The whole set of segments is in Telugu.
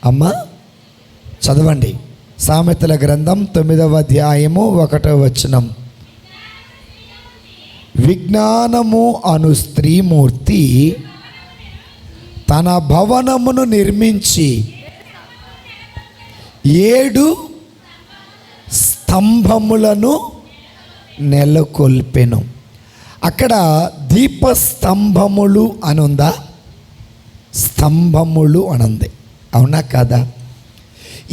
అమ్మా చదవండి. సామెతల గ్రంథం 9వ అధ్యాయము 1వ వచనం. విజ్ఞానము అను స్త్రీమూర్తి తన భవనమును నిర్మించి 7 స్తంభములను నెలకొల్పెను. అక్కడ దీపస్తంభములు అనుందా? స్తంభములు అనుంది. అవునా కాదా?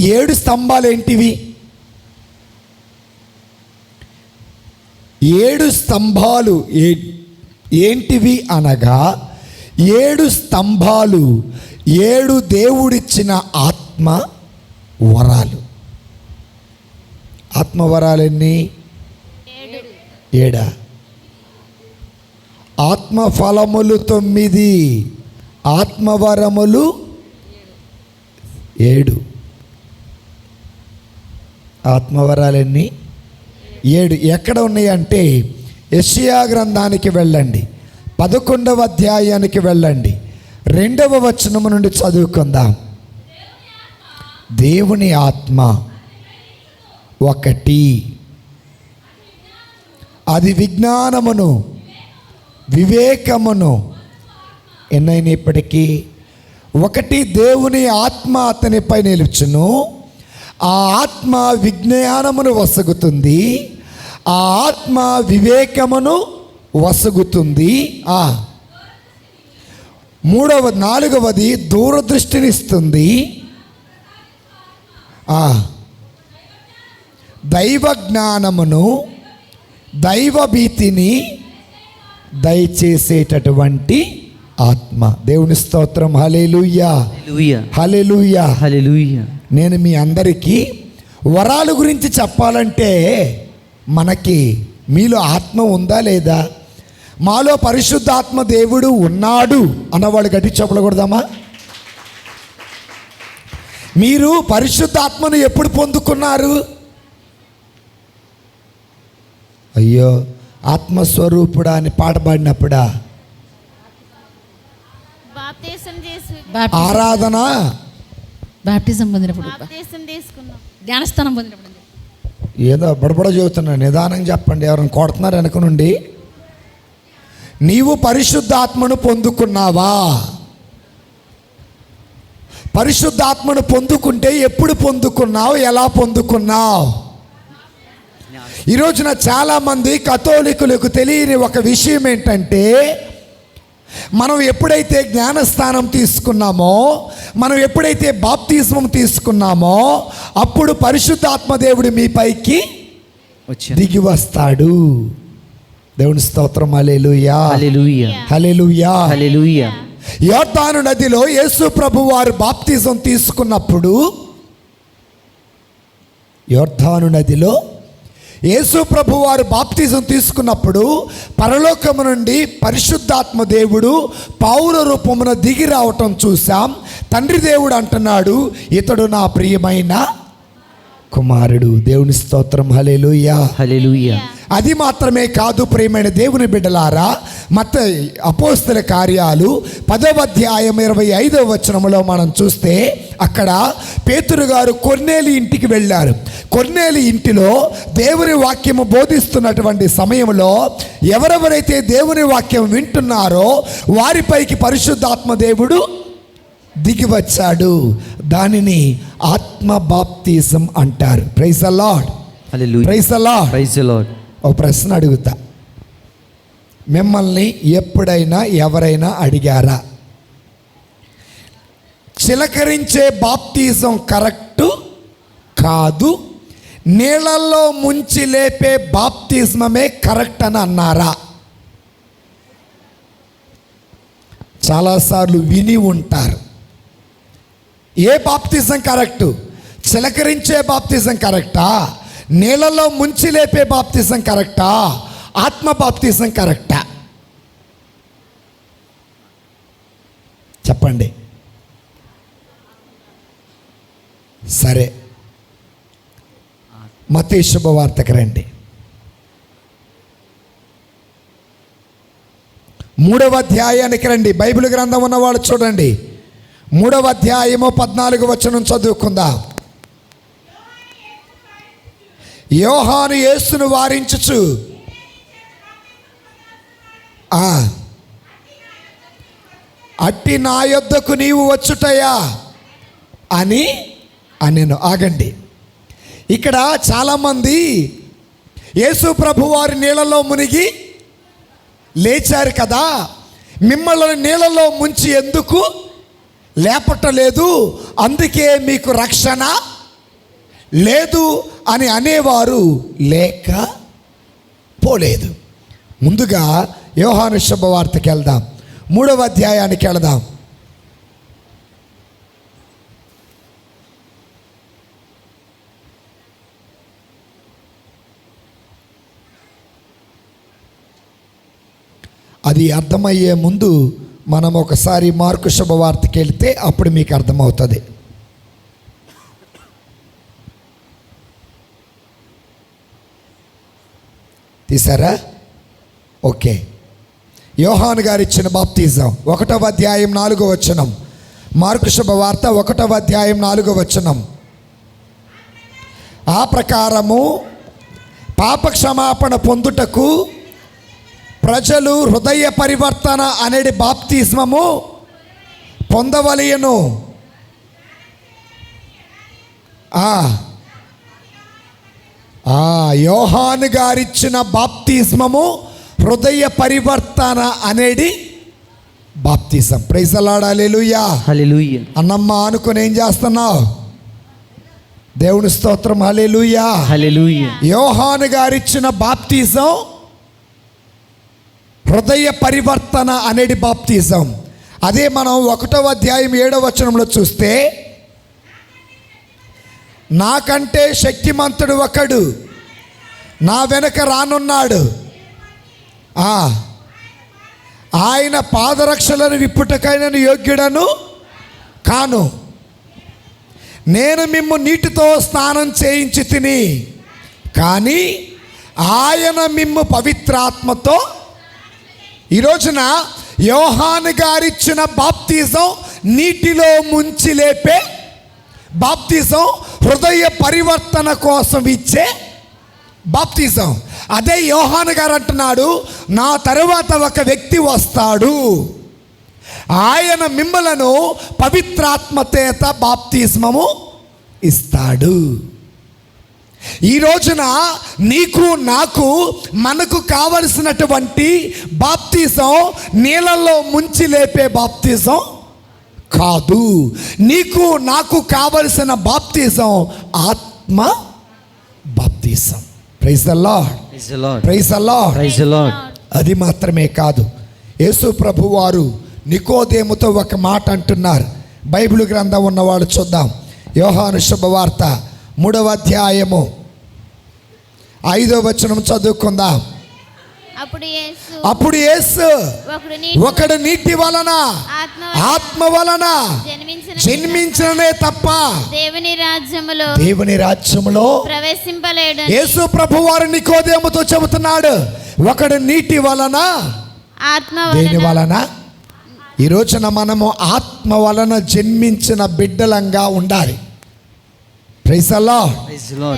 7 స్తంభాలు ఏంటివి? 7 స్తంభాలు ఏంటివి అనగా 7 స్తంభాలు 7 దేవుడిచ్చిన ఆత్మ వరాలు. ఆత్మవరాలన్నీ 7. ఆత్మఫలములు 9, ఆత్మవరములు 7. ఆత్మవరాలన్నీ 7. ఎక్కడ ఉన్నాయి అంటే యెషయా గ్రంథానికి వెళ్ళండి, 11వ అధ్యాయానికి వెళ్ళండి, 2వ వచనం నుండి చదువుకుందాం. దేవుని ఆత్మ ఒకటి, అది విజ్ఞానమును వివేకమును ఎన్నైనప్పటికీ ఒకటి. దేవుని ఆత్మ అతనిపై నిలుచును, ఆ ఆత్మ విజ్ఞానమును వసగుతుంది, ఆ ఆత్మ వివేకమును వసగుతుంది. 4వది దూరదృష్టినిస్తుంది, దైవ జ్ఞానమును దైవ భీతిని దయచేసేటటువంటి ఆత్మ. దేవుని స్తోత్రం. హల్లెలూయా, హల్లెలూయా, హల్లెలూయా. నేను మీ అందరికీ వరాల గురించి చెప్పాలంటే మనకి మీలో ఆత్మ ఉందా లేదా? మాలో పరిశుద్ధాత్మ దేవుడు ఉన్నాడు అన్నవాళ్ళు గట్టి చెప్పకూడదామా? మీరు పరిశుద్ధాత్మను ఎప్పుడు పొందుకున్నారు? అయ్యో, ఆత్మస్వరూపుడా అని పాట పాడినప్పుడా? ఆరాధన బాప్టిజం పొందినప్పుడు, ధ్యానస్థానం పొందినప్పుడు. ఏదో బడబడ చెబుతున్నా, నిదానం చెప్పండి. ఎవరైనా కొడుతున్నారు వెనక నుండి. నీవు పరిశుద్ధాత్మను పొందుకున్నావా? పరిశుద్ధాత్మను పొందుకుంటే ఎప్పుడు పొందుకున్నావు, ఎలా పొందుకున్నావు? ఈరోజున చాలామంది కథోలికులకు తెలియని ఒక విషయం ఏంటంటే, మనం ఎప్పుడైతే జ్ఞానస్థానం తీసుకున్నామో, మనం ఎప్పుడైతే బాప్తిస్మం తీసుకున్నామో, అప్పుడు పరిశుద్ధాత్మ దేవుడు మీ పైకి దిగి వస్తాడు. దేవుని స్తోత్రం. హల్లెలూయా, హల్లెలూయా, హల్లెలూయా, హల్లెలూయా. యోర్దాను నదిలో యేసు ప్రభు వారు బాప్తిజం తీసుకున్నప్పుడు, యోర్దాను నదిలో యేసు ప్రభు వారు బాప్తిజం తీసుకున్నప్పుడు పరలోకము నుండి పరిశుద్ధాత్మ దేవుడు పౌర రూపమున దిగి రావటం చూసాం. తండ్రి దేవుడు అంటున్నాడు, ఇతడు నా ప్రియమైన కుమారుడు. దేవుని స్తోత్రం. హల్లెలూయా, హల్లెలూయా. అది మాత్రమే కాదు ప్రియమైన దేవుని బిడ్డలారా, మత్తయి అపోస్తల కార్యాలు 10వ అధ్యాయం 25వ వచనములో మనం చూస్తే, అక్కడ పేతురు గారు కొర్నేలి ఇంటికి వెళ్ళారు. కొర్నేలి ఇంటిలో దేవుని వాక్యము బోధిస్తున్నటువంటి సమయంలో ఎవరెవరైతే దేవుని వాక్యం వింటున్నారో వారిపైకి పరిశుద్ధాత్మ దేవుడు దిగి వచ్చాడు. దానిని ఆత్మ బాప్తిజం అంటారు. Praise the lord, hallelujah, praise the lord, praise the Lord. ఒక ప్రశ్న అడుగుతా, మిమ్మల్ని ఎప్పుడైనా ఎవరైనా అడిగారా, చిలకరించే బాప్తిజం కరెక్టు కాదు, నీళ్ళల్లో ముంచి లేపే బాప్తిజమే కరెక్ట్ అని అన్నారా? చాలాసార్లు విని ఉంటారు. ఏ బాప్తిజం కరెక్టు? చిలకరించే బాప్తిజం కరెక్టా? నీళ్ళలో ముంచి లేపే బాప్తిజం కరెక్టా? ఆత్మ బాప్తిజం కరెక్టా? చెప్పండి. సరే, మత్తయి శుభవార్తకు రండి. 3వ అధ్యాయానికి రండి. బైబిల్ గ్రంథం ఉన్నవాళ్ళు చూడండి. 3వ అధ్యాయము 14వ వచనం చదువుకుందాం. యోహాను యేసును వారించుచు అట్టి నా యొద్దకు నీవు వచ్చుటయా అని అనెను. ఆగండి, ఇక్కడ చాలామంది యేసు ప్రభు వారి నీళ్ళలో మునిగి లేచారు కదా, మిమ్మల్ని నీళ్ళలో ముంచి ఎందుకు లేపట్టలేదు, అందుకే మీకు రక్షణ లేదు అని అనేవారు లేకపోలేదు. ముందుగా యోహాను శుభవార్తకి వెళ్దాం, 3వ అధ్యాయానికి వెళదాం. అది అర్థమయ్యే ముందు మనం ఒకసారి మార్కు శుభవార్తకి వెళ్తే అప్పుడు మీకు అర్థమవుతుంది. తీసారా? ఓకే. యోహాను గారు ఇచ్చిన బాప్తిజం 1వ అధ్యాయం 4వ వచనం. మార్కు శుభవార్త 1వ అధ్యాయం 4వ వచనం. ఆ ప్రకారము పాప క్షమాపణ పొందుటకు ప్రజలు హృదయ పరివర్తన అనేది బాప్తిస్మము పొందవలెను. యోహాను గారిచ్చిన బాప్తిస్మము హృదయ పరివర్తన అనేది బాప్తిజం. Praise the lord. Hallelujah. Hallelujah. Annamma అనుకుని ఏం చేస్తున్నావు? దేవుని స్తోత్రం. హల్లెలూయా. హల్లెలూయా. యోహాను గారిచ్చిన బాప్తిజం హృదయ పరివర్తన అనేది బాప్తిజం. అదే మనం 1వ అధ్యాయం 7వ వచనంలో చూస్తే, నాకంటే శక్తిమంతుడు ఒకడు నా వెనక రానున్నాడు, ఆయన పాదరక్షలను విప్పుటకైనను యోగ్యుడను కాను, నేను మిమ్ము నీటితో స్నానం చేయించి తిని, కానీ ఆయన మిమ్ము పవిత్రాత్మతో. ఈ రోజున యోహాను గారిచ్చిన బాప్తిజం నీటిలో ముంచి లేపే బాప్తిజం, హృదయ పరివర్తన కోసం ఇచ్చే బాప్తిజం. అదే యోహాను గారు అంటున్నాడు, నా తరువాత ఒక వ్యక్తి వస్తాడు, ఆయన మిమ్మలను పవిత్రాత్మచేత బాప్తిస్మము ఇస్తాడు. ఈ రోజున నీకు నాకు మనకు కావలసినటువంటి బాప్తిజం నీళ్ళల్లో ముంచి లేపే బాప్తిజం కాదు. నీకు నాకు కావలసిన బాప్తిజం ఆత్మ బాప్తిజం. Praise the lord. Praise the lord. Praise the Lord. అది మాత్రమే కాదు, యేసు ప్రభు వారు నికోదేముతో ఒక మాట అంటున్నారు. బైబిల్ గ్రంథం ఉన్నవాళ్ళు చూద్దాం. యోహాను శుభవార్త 3వ అధ్యాయము 5వ వచనం చదువుకుందాం. అప్పుడు యేసు ఒకడు నీటి వలన ఆత్మ వలన జన్మించనే తప్ప దేవుని రాజ్యములో ప్రవేశింపలేడు. యేసు ప్రభు వారు నికోదేముతో చెబుతున్నాడు, ఒకడు నీటి వలన దేని వలన. ఈ రోజున మనము ఆత్మ వలన జన్మించిన బిడ్డలంగా ఉండాలి. Praise the lord.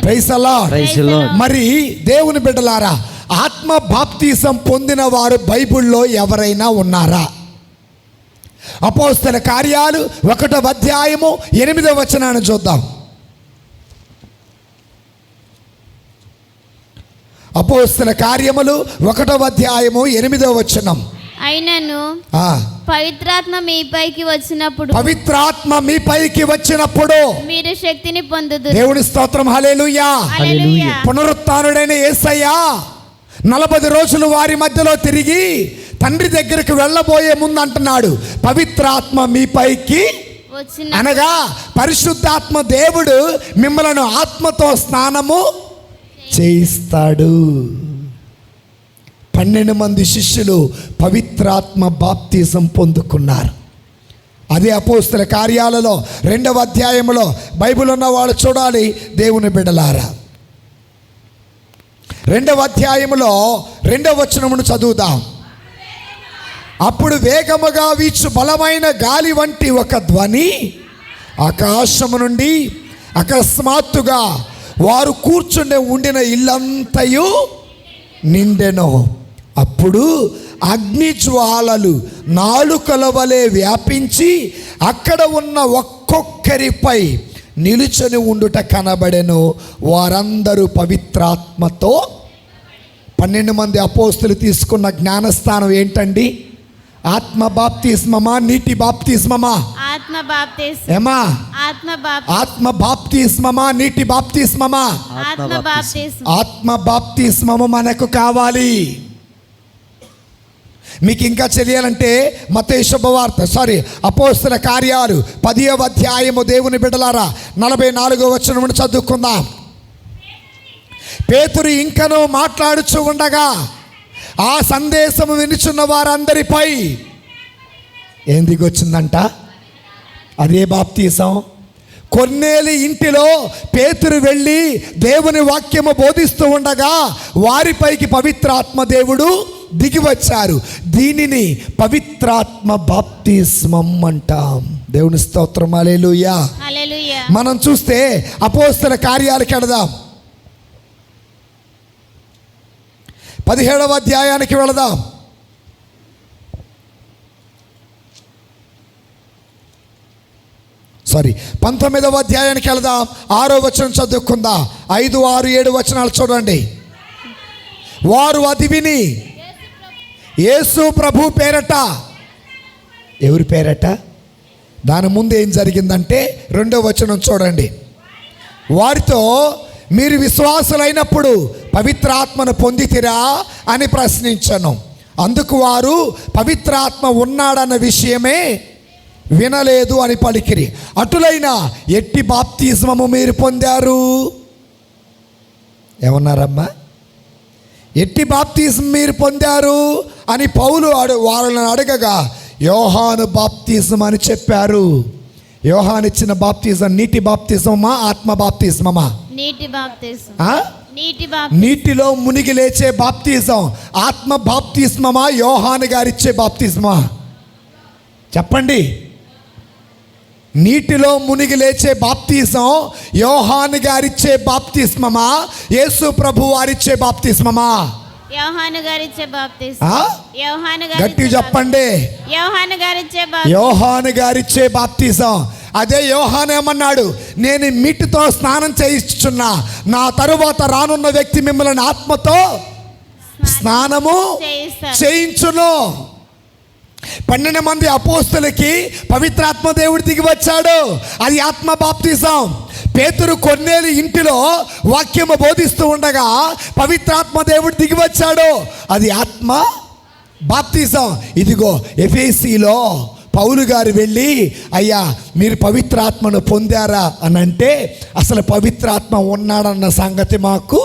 Praise the Lord. మరి దేవుని బిడ్డలారా, ఆత్మ బాప్తిజం పొందిన వారు బైబిల్లో ఎవరైనా ఉన్నారా? అపోస్తల కార్యాలు 1వ అధ్యాయము 8వ వచనాన్ని చూద్దాం. అపోస్తల కార్యములు 1వ అధ్యాయము 8వ వచనం. అయినను పవిత్రాత్మ మీపైకి వచ్చినప్పుడు మీరు శక్తిని పొందుదురు. దేవుని స్తోత్రం. హల్లెలూయా. పునరుత్థానుడైన యేసయ్య 40 రోజులు వారి మధ్యలో తిరిగి తండ్రి దగ్గరికి వెళ్ళబోయే ముందు అంటున్నాడు, పవిత్రాత్మ మీపైకి అనగా పరిశుద్ధాత్మ దేవుడు మిమ్మలను ఆత్మతో స్నానము చేయిస్తాడు. 12 మంది శిష్యులు పవిత్రాత్మ బాప్తిజం పొందుకున్నారు. అదే అపోస్తల కార్యాలలో 2వ అధ్యాయంలో బైబిల్ ఉన్న వాళ్ళు చూడాలి. దేవుని బిడ్డలారా, 2వ అధ్యాయంలో 2వ వచనమును చదువుదాం. అప్పుడు వేగముగా వీచు బలమైన గాలి వంటి ఒక ధ్వని ఆకాశము నుండి అకస్మాత్తుగా వారు కూర్చుండే ఉండిన ఇల్లంతయు నిండెను. అప్పుడు అగ్నిజ్వాలలు నాలుకల వలె వ్యాపించి అక్కడ ఉన్న ఒక్కొక్కరిపై నిలుచొని ఉండుట కనబడెను. వారందరూ పవిత్రాత్మతో 12 మంది అపోస్తులు తీసుకున్న జ్ఞానస్థానం ఏంటండి? ఆత్మ బాప్తిస్మమా, నీటి బాప్తిస్మమా? ఏమా? ఆత్మ బాప్తిస్మమా, నీటి బాప్తిస్మమా? ఆత్మ బాప్తిస్మము మనకు కావాలి. మీకు ఇంకా తెలియాలంటే మత్తయి శుభవార్త అపోస్తల కార్యాలు 10వ అధ్యాయము దేవుని బిడ్డలారా 44వ వచనం నుండి చదువుకుందాం. పేతురు ఇంకనూ మాట్లాడుచూ ఉండగా ఆ సందేశము వినుచున్న వారందరిపై ఏం దిగొచ్చిందంట? అదే బాప్తీసం. కొర్నేలి ఇంటిలో పేతురు వెళ్ళి దేవుని వాక్యము బోధిస్తూ ఉండగా వారిపైకి పవిత్రాత్మ దేవుడు దిగి వచ్చారు. దీనిని పవిత్రాత్మ బాప్తిస్మం అంటాం. దేవుని స్తోత్రం, హల్లెలూయా. మనం చూస్తే అపోస్తల కార్యాలకు వెళదాం. 17వ అధ్యాయానికి వెళదాం. సారీ 19వ అధ్యాయానికి వెళదాం. 6వ వచనం చదువుకుందాం. 5, 6, 7 వచనాలు చూడండి. వారు అది విని యేసు ప్రభు పేరట, ఎవరి పేరట? దాని ముందు ఏం జరిగిందంటే 2వ వచనం చూడండి. వారితో మీరు విశ్వాసులైనప్పుడు పవిత్రాత్మను పొందితిరా అని ప్రశ్నించను. అందుకు వారు పవిత్రాత్మ ఉన్నాడన్న విషయమే వినలేదు అని పలికిరి. అటులైన ఎట్టి బాప్తిస్మము మీరు పొందారు? ఏమన్నారమ్మా? ఎట్టి బాప్తిస్మం మీరు పొందారు అని పౌలు వాళ్ళని అడగగా యోహాను బాప్తిస్మం అని చెప్పారు. యోహాను ఇచ్చిన బాప్తిజం నీటి బాప్తిజమా, ఆత్మ బాప్తిజమా? నీటిలో మునిగి లేచే బాప్తిజం ఆత్మ బాప్తిస్మమా, యోహాను గారిచ్చే బాప్తిస్మా? చెప్పండి. నీటిలో మునిగి లేచే బాప్తిజం యోహాను గారిచ్చే బాప్తిస్మమా, యేసు ప్రభు వారిచ్చే బాప్తిస్మమా? గట్టి చెప్పండి. యోహాను గారిచ్చే బాప్తిజం. అదే యోహాను ఏమన్నాడు? నేను మీటితో స్నానం చేయిస్తున్నా, నా తరువాత రానున్న వ్యక్తి మిమ్మల్ని ఆత్మతో స్నానము చేయించును. 12 మంది అపోస్తులకి పవిత్రాత్మ దేవుడు దిగి వచ్చాడు. అది ఆత్మ బాప్తిజం. పేతురు కొర్నేలి ఇంటిలో వాక్యము బోధిస్తూ ఉండగా పవిత్రాత్మ దేవుడు దిగి వచ్చాడు. అది ఆత్మ బాప్తిజం. ఇదిగో ఎఫెసీలో పౌలు గారు వెళ్ళి అయ్యా మీరు పవిత్రాత్మను పొందారా అని అంటే అసలు పవిత్రాత్మ ఉన్నాడన్న సంగతి మాకు.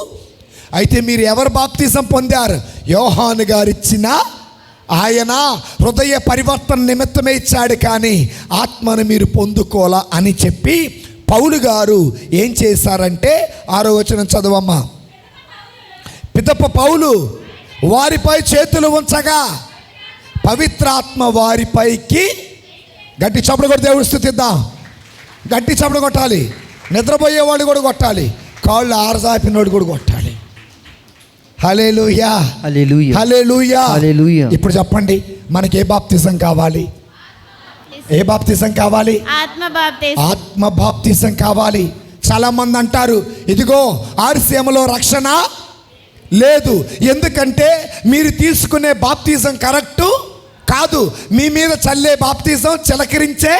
అయితే మీరు ఎవరు బాప్తిజం పొందారు? యోహాను గారు ఇచ్చిన, ఆయన హృదయ పరివర్తన నిమిత్తమే ఇచ్చాడు, కానీ ఆత్మను మీరు పొందుకోలా అని చెప్పి పౌలు గారు ఏం చేశారంటే 6వ వచనం చదవమ్మా. పిదప పౌలు వారిపై చేతులు ఉంచగా పవిత్రాత్మ వారిపైకి, గట్టి చప్పుడు కొట్టి దేవుడు స్తుతిద్దాం. గట్టి చప్పుడు కొట్టాలి. నిద్రపోయేవాడు కూడా కొట్టాలి. కాళ్ళు ఆరజాపినోడు కూడా కొట్టాలి. హల్లెలూయా, హల్లెలూయా, హల్లెలూయా, హల్లెలూయా. ఇప్పుడు చెప్పండి, మనకి ఏ బాప్తిజం కావాలి? ఏ బాప్తిజం కావాలి? ఆత్మ బాప్తిజం కావాలి. చాలా మంది అంటారు ఇదిగో ఆర్సీఎంలో రక్షణ లేదు, ఎందుకంటే మీరు తీసుకునే బాప్తిజం కరెక్టు కాదు, మీ మీద చల్లే బాప్తిజం చిలకరించే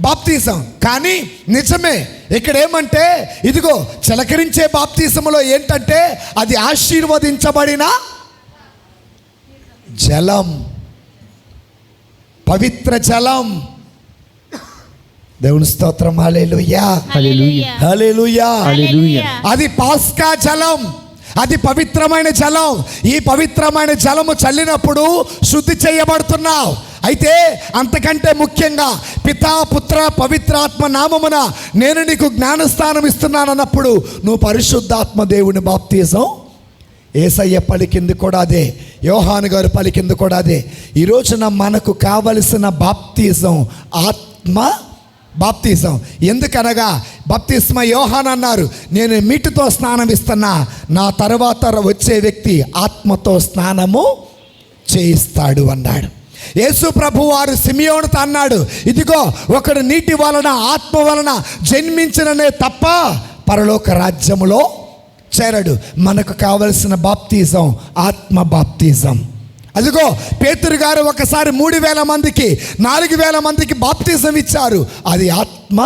బాప్తిజం. కానీ నిజమే, ఇక్కడ ఏమంటే ఇదిగో చిలకరించే బాప్తిజంలో ఏంటంటే అది ఆశీర్వదించబడిన జలం, పవిత్ర జలం. దేవుని స్తోత్రం, హల్లెలూయా, హల్లెలూయా, హల్లెలూయా, హల్లెలూయా. అది పాస్కా జలం, అది పవిత్రమైన జలం. ఈ పవిత్రమైన జలము చల్లినప్పుడు శుద్ధి చేయబడుతున్నావు. అయితే అంతకంటే ముఖ్యంగా పితా పుత్ర పవిత్రాత్మ నామమున నేను నీకు జ్ఞానస్థానం ఇస్తున్నాను అన్నప్పుడు నువ్వు పరిశుద్ధాత్మ దేవుని బాప్తిజం యేసయ్య పలికింది కూడా అదే. యోహాను గారు పలికింది కూడా అదే. ఈ రోజున మనకు కావలసిన బాప్తిజం ఆత్మ బాప్తిజం. ఎందుకనగా బాప్తిస్మ యోహాను అన్నారు, నేను నీటితో స్నానం ఇస్తున్నా, నా తర్వాత వచ్చే వ్యక్తి ఆత్మతో స్నానము చేయిస్తాడు అన్నాడు. యేసు ప్రభు వారు సిమియోనుతో అన్నాడు, ఇదిగో ఒకడు నీటి వలన ఆత్మ వలన జన్మించిననే తప్ప పరలోక రాజ్యములో చేరడు. మనకు కావలసిన బాప్తిజం ఆత్మ బాప్తిజం. అదిగో పేతురు గారు ఒకసారి 3000 మందికి 4000 మందికి బాప్తిజం ఇచ్చారు, అది ఆత్మ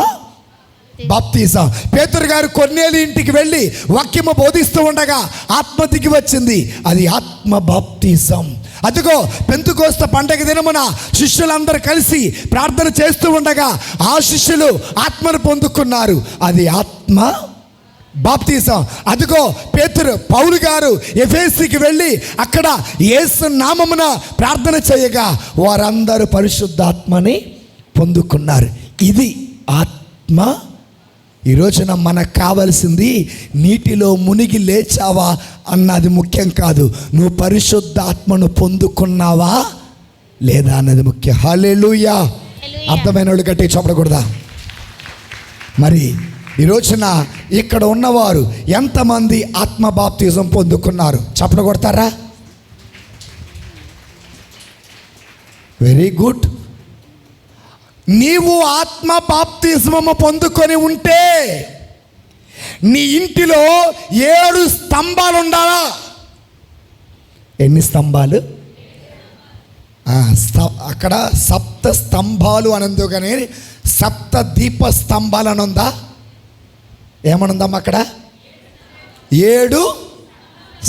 బాప్తిజం. పేతురు గారు కొర్నేలి ఇంటికి వెళ్ళి వాక్యము బోధిస్తూ ఉండగా ఆత్మ దిగి వచ్చింది, అది ఆత్మ బాప్తిజం. అదిగో పెంతెకోస్తు పండగ దినమున శిష్యులందరూ కలిసి ప్రార్థన చేస్తూ ఉండగా ఆ శిష్యులు ఆత్మను పొందుకున్నారు, అది ఆత్మ బాప్తిజం. అదిగో పౌలు గారు ఎఫెసీకి వెళ్ళి అక్కడ యేసు నామమున ప్రార్థన చేయగా వారందరూ పరిశుద్ధాత్మని పొందుకున్నారు. ఇది ఆత్మ. ఈ రోజున మనకు కావలసింది నీటిలో మునిగి లేచావా అన్నది ముఖ్యం కాదు, నువ్వు పరిశుద్ధాత్మను పొందుకున్నావా లేదా అన్నది ముఖ్యం. హల్లెలూయా. అర్థమైన వాళ్ళు గట్టి చెప్పకూడదా? మరి ఈ రోజున ఇక్కడ ఉన్నవారు ఎంతమంది ఆత్మ బాప్తిజం పొందుకున్నారు? చప్పట కొడతారా? Very good. నీవు ఆత్మ బాప్తిజము పొందుకొని ఉంటే నీ ఇంటిలో 7 స్తంభాలు ఉండాలా? ఎన్ని స్తంభాలు? అక్కడ 7 స్తంభాలు అనందు కానీ 7 దీప స్తంభాలు అని ఉందా? ఏమనుందమ్మా అక్కడ? 7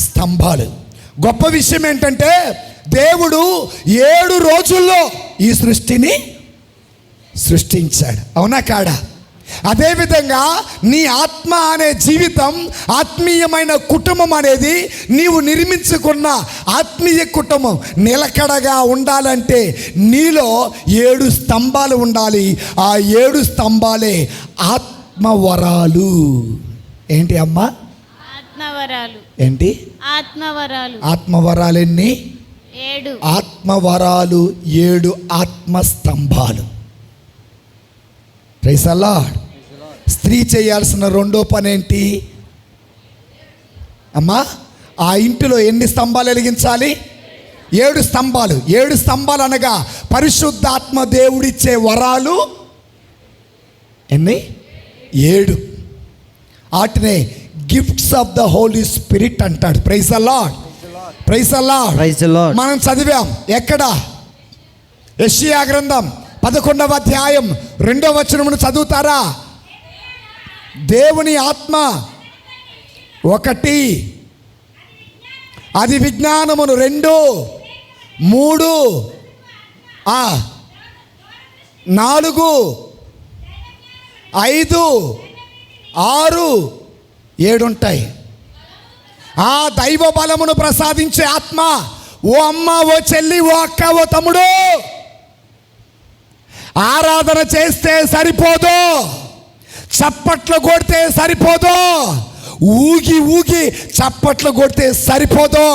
స్తంభాలు. గొప్ప విషయం ఏంటంటే దేవుడు 7 రోజుల్లో ఈ సృష్టిని సృష్టించాడు. అవునా కాడా? అదేవిధంగా నీ ఆత్మ అనే జీవితం, ఆత్మీయమైన కుటుంబం అనేది నీవు నిర్మించుకున్న ఆత్మీయ కుటుంబం నిలకడగా ఉండాలంటే నీలో 7 స్తంభాలు ఉండాలి. ఆ 7 స్తంభాలే ఆత్మవరాలు. ఏంటి అమ్మా? ఆత్మవరాలు. ఏంటి ఆత్మవరాలు? ఆత్మవరాలు ఎన్ని? 7. ఆత్మవరాలు 7 ఆత్మస్తంభాలు. Praise the lord. స్త్రీ చేయాల్సిన రెండో పని ఏంటి అమ్మా? ఆ ఇంటిలో ఎన్ని స్తంభాలు వెలిగించాలి? 7 స్తంభాలు. 7 స్తంభాలు అనగా పరిశుద్ధాత్మ దేవుడిచ్చే వరాలు ఎన్ని? 7. వాటినే gifts of the holy spirit అంటాడు. Praise the lord. Praise the lord. Praise the lord. మనం చదివాం ఎక్కడ? యెషయా గ్రంథం 11వ అధ్యాయం 2వ వచనమును చదువుతారా? దేవుని ఆత్మ 1, అది విజ్ఞానమును 2, 3, 4, 5, 6, 7 ఉంటాయి. ఆ దైవ బలమును ప్రసాదించే ఆత్మ. ఓ అమ్మ, ఓ చెల్లి, ఓ అక్క, ఓ తమ్ముడు, ఆరాధన చేస్తే సరిపోదు, చప్పట్లు కొడితే సరిపోదు, ఊగి ఊగి చప్పట్లు కొడితే సరిపోదు.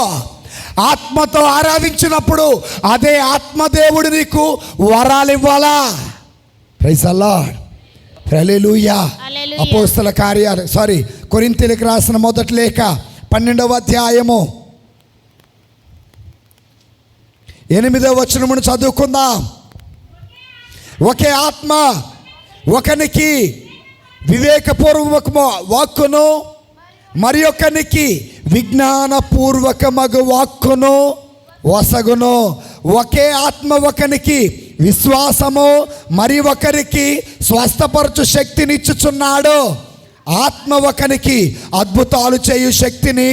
ఆత్మతో ఆరాధించినప్పుడు అదే ఆత్మదేవుడు నీకు వరాలు ఇవ్వాలా? Praise the lord. హల్లెలూయా. అపోస్తల కార్యాలు కొరింథీయులకు రాసిన మొదటి లేఖ 12వ అధ్యాయము 8వ వచనమును చదువుకుందాం. ఒకే ఆత్మ ఒకనికి వివేకపూర్వకము వాక్కును, మరి ఒకనికి విజ్ఞానపూర్వకమగు వాక్కును వసగును. ఒకే ఆత్మ ఒకనికి విశ్వాసము, మరి ఒకరికి స్వస్థపరచు శక్తినిచ్చుచున్నాడు. ఆత్మ ఒకనికి అద్భుతాలు చేయు శక్తిని,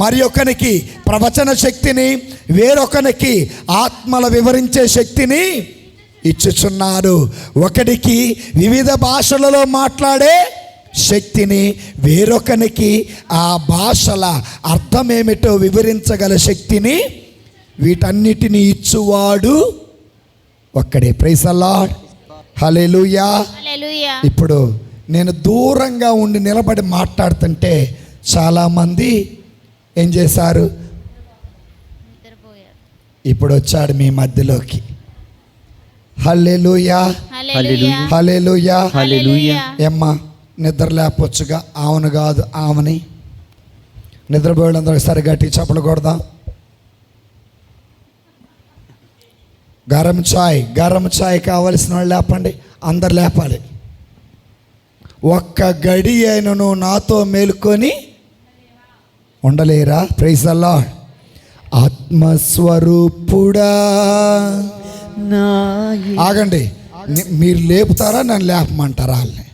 మరి ఒకనికి ప్రవచన శక్తిని, వేరొకనికి ఆత్మల వివరించే శక్తిని ఇచ్చుచున్నారు. ఒకడికి వివిధ భాషలలో మాట్లాడే శక్తిని, వేరొకనికి ఆ భాషల అర్థమేమిటో వివరించగల శక్తిని, వీటన్నిటిని ఇచ్చువాడు ఒక్కడే. Praise the lord. హల్లెలూయా. ఇప్పుడు నేను దూరంగా ఉండి నిలబడి మాట్లాడుతుంటే చాలామంది ఏం చేశారు? ఇప్పుడు వచ్చాడు మీ మధ్యలోకి. హల్లెలూయా, హల్లెలూయా హల్లెలూయా. హల్లెలూయా. ఏమ్మా నిద్ర లేపొచ్చుగా? ఆమెను కాదు, ఆమెని. నిద్రపోయేళ్ళందరూ సరి గట్టి చప్పలు కొడదాం. గరం చాయ్ కావలసిన వాళ్ళు లేపండి. అందరు లేపాలి. ఒక్క గడి అయినను నాతో మేలుకొని ఉండలేరా? Praise the lord. ఆత్మస్వరూపుడా. ఆగండి, మీరు లేపుతారా నన్ను లేపమంటారా? వాళ్ళని